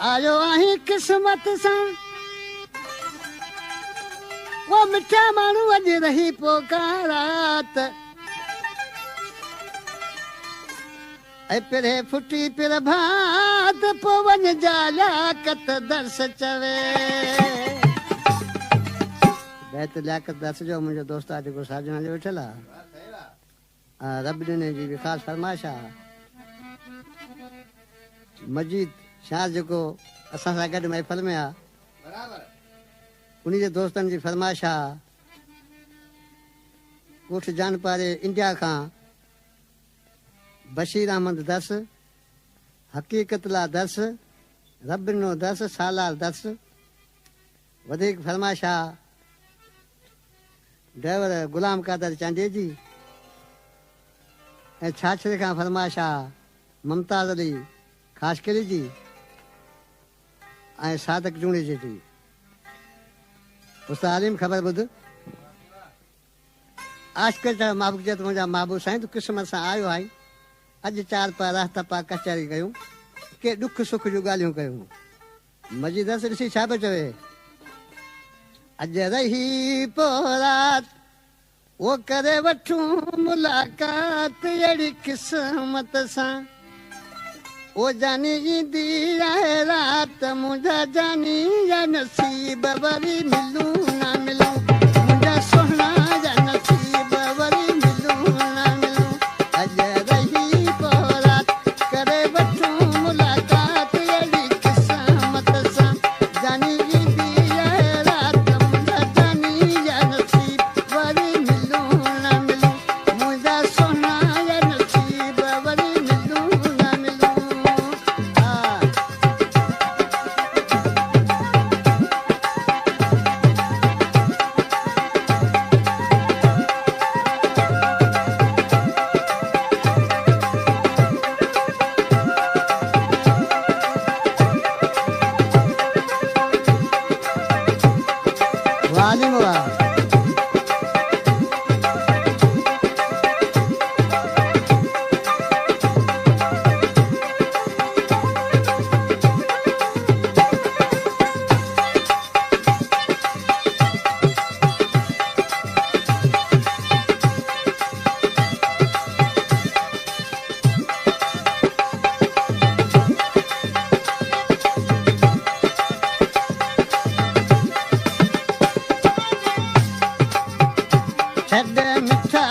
आयो आहीं किस्मत सां वो मिठा माण्हू अॼु रही पोकारात ऐं पिरे फुटी पिर भात पोइ वञ जालिया कत दर्श चवे बैत लियाकत दर्श जो मुंहिंजो दोस्त आहे जेको साजना जो वेठल आहे रब ॾिने जी बि ख़ासि फरमाइश आहे मजीद शाह जेको असां सां गॾु महफ़िल में आहे उन जे दोस्तनि जी फरमाइश आहे ॻोठ जानपारे इंडिया खां बशीर अहमद दर्स हक़ीक़त ला दर्स रबिनो दर्स सालार दर्स वधीक फरमाइश आहे ड्राइवर गुलाम कादर चांडे जी ऐं छाछरे खां फरमाइश आहे मुमताज़ अली ख़ासकरी जी ऐं सादक जूणे जी उस्ताद आलिम ख़बर ॿुध आशिक़ जा महबूब चए त मुंहिंजा महबूब साईं तूं क़िस्मत सां आयो आई अॼु चार पा रात पा कचहरी कयूं के ॾुख सुख जूं ॻाल्हियूं कयूं मजीद ॾिसी छा पियो चवे अॼु रही पोइ रात वो करे वठूं मुलाक़ात अहिड़ी क़िस्मत सां ओ जानी ईंदी आहे रात मुंहिंजा जानी या नसीब वरी मिलूं न मिलूं मुंहिंजा सोहणा या नसीब वरी मिलूं न मिलूं अॼु रही पोइ रात करे वठूं मुलाक़ात अहिड़ी क़िस्मत सां जानी ईंदी आहे रात मुंहिंजा जानी या नसीब वरी मिलूं न मिलूं मुंहिंजा सोहणा या नसीब वरी मिलूं न मिलूं छॾ मिठा